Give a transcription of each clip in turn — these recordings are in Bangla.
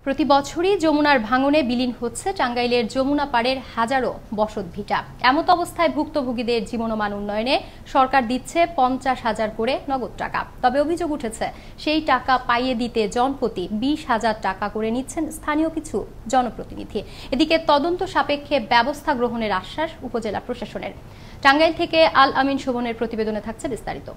প্রতি বছরই যমুনার ভাঙনে বিলীন হচ্ছে টাঙ্গাইলের যমুনা পাড়ের হাজারো বসতভিটা। এমত অবস্থায় ভুক্তভোগীদের জীবনমান উন্নয়নে সরকার দিচ্ছে 50,000 করে নগদ টাকা। তবে অভিযোগ উঠেছে সেই টাকা পাইয়ে দিতে জনপ্রতি 20,000 টাকা করে নিচ্ছেন স্থানীয় কিছু জনপ্রতিনিধি। এদিকে তদন্ত সাপেক্ষে ব্যবস্থা গ্রহণের আশ্বাস উপজেলা প্রশাসনের। টাঙ্গাইল থেকে আল আমিন শোভনের প্রতিবেদনে থাকছে বিস্তারিত।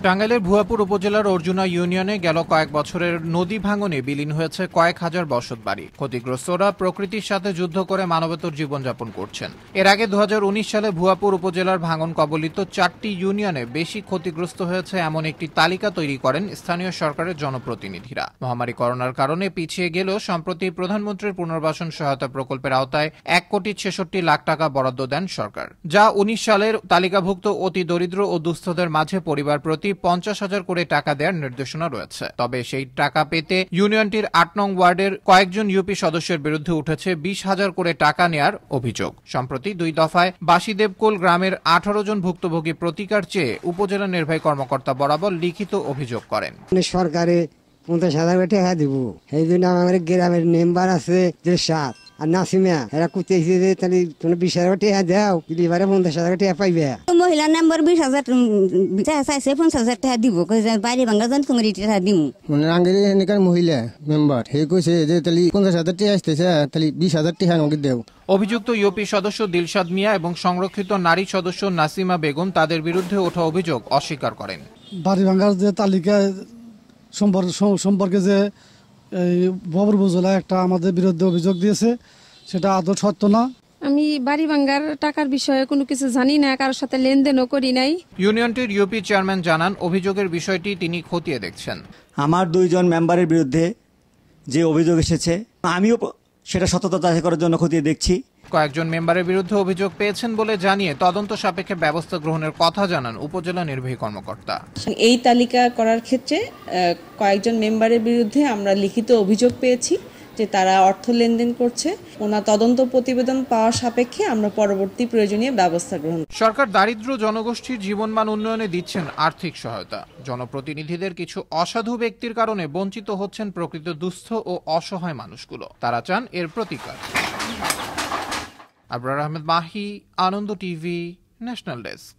টাঙ্গাইলের ভুয়াপুর উপজেলার অর্জুনা ইউনিয়নে গেল কয়েক বছরের নদী ভাঙনে বিলীন হয়েছে কয়েক হাজার বসতবাড়ি। ক্ষতিগ্রস্তরা প্রকৃতির সাথে যুদ্ধ করে মানবেতর জীবনযাপন করছেন। এর আগে 2019 সালে ভুয়াপুর উপজেলার ভাঙন কবলিত 4টি ইউনিয়নে বেশি ক্ষতিগ্রস্ত হয়েছে এমন একটি তালিকা তৈরি করেন স্থানীয় সরকারের জনপ্রতিনিধিরা। মহামারী করোনার কারণে পিছিয়ে গেলেও সম্প্রতি প্রধানমন্ত্রীর পুনর্বাসন সহায়তা প্রকল্পের আওতায় 1,66,00,000 টাকা বরাদ্দ দেন সরকার, যা 19 সালের তালিকাভুক্ত অতি দরিদ্র ও দুস্থদের মাঝে পরিবার প্রতি 50,000 করে টাকা দেওয়ার নির্দেশনা রয়েছে। তবে সেই টাকা পেতে ইউনিয়নটির 8 নং ওয়ার্ডের কয়েকজন ইউপি সদস্যের বিরুদ্ধে উঠেছে 20,000 করে টাকা নেয়ার অভিযোগ। সম্প্রতি 2 দফায় বাসিদেবকুল গ্রামের 18 জন ভুক্তভোগী প্রতিকার চেয়ে উপজেলা নির্বাহী কর্মকর্তা বরাবর লিখিত অভিযোগ করেন। সরকারে 50,000 টাকা দিব, সেই জন্য আমার গ্রামের মেম্বার আছে যে 7 আর নাসিমা এরা কুতেছে যে তাহলে তুমি 20,000 টাকা দাও, দিবারে 50,000 টাকা পাইবে। মহিলা নাম্বার 20,000 চাইছে 50,000 টাকা দিব, বাইরে বাংলা জান তুমি টাকা দিব। মানে আঙ্গের এখানকার মহিলা মেম্বার হে কইছে যে তাহলে 50,000 টাকা আসতেছে, তাহলে 20,000 টাকা আমাকে দেও। অভিযুক্ত ইউপি সদস্য দিলশাদ মিয়া এবং সংরক্ষিত নারী সদস্য নাসিমা বেগম তাদের বিরুদ্ধে ওঠা অভিযোগ অস্বীকার করেন। বাড়ি ভাঙার যে তালিকা সম্পর্কে যে ভুয়াপুর উপজেলা একটা আমাদের বিরুদ্ধে অভিযোগ দিয়েছে, সেটা আদৌ সত্য না। আমি বাড়ি ভাঙার টাকার বিষয়ে কোনো কিছু জানি না, কারোর সাথে লেনদেনও করি নাই। ইউনিয়নটির ইউপি চেয়ারম্যান জানান, অভিযোগের বিষয়টি তিনি খতিয়ে দেখছেন। আমার 2 জন মেম্বারের বিরুদ্ধে যে অভিযোগ এসেছে, আমিও সেটা সত্যতা যাচাই করার জন্য খতিয়ে দেখছি। কয়েকজন মেম্বারের বিরুদ্ধে অভিযোগ পেয়েছেন বলে জানিয়ে তদন্ত সাপেক্ষে ব্যবস্থা গ্রহণের কথা জানান উপজেলা নির্বাহী কর্মকর্তা। এই তালিকা করার ক্ষেত্রে কয়েকজন মেম্বারের বিরুদ্ধে আমরা লিখিত অভিযোগ পেয়েছি যে তারা অর্থ লেনদেন করছে। ওনার তদন্ত প্রতিবেদন পাওয়ার সাপেক্ষে আমরা পরবর্তী প্রয়োজনীয় ব্যবস্থা গ্রহণ। সরকার দারিদ্র জনগোষ্ঠীর জীবনমান উন্নয়নে দিচ্ছেন আর্থিক সহায়তা। জনপ্রতিনিধিদের কিছু অসাধু ব্যক্তির কারণে বঞ্চিত হচ্ছেন প্রকৃত দুস্থ ও অসহায় মানুষগুলো। তারা চান এর প্রতিকার। আবরার আহমেদ মাহি, আনন্দ টিভি, ন্যাশনাল ডেস্ক।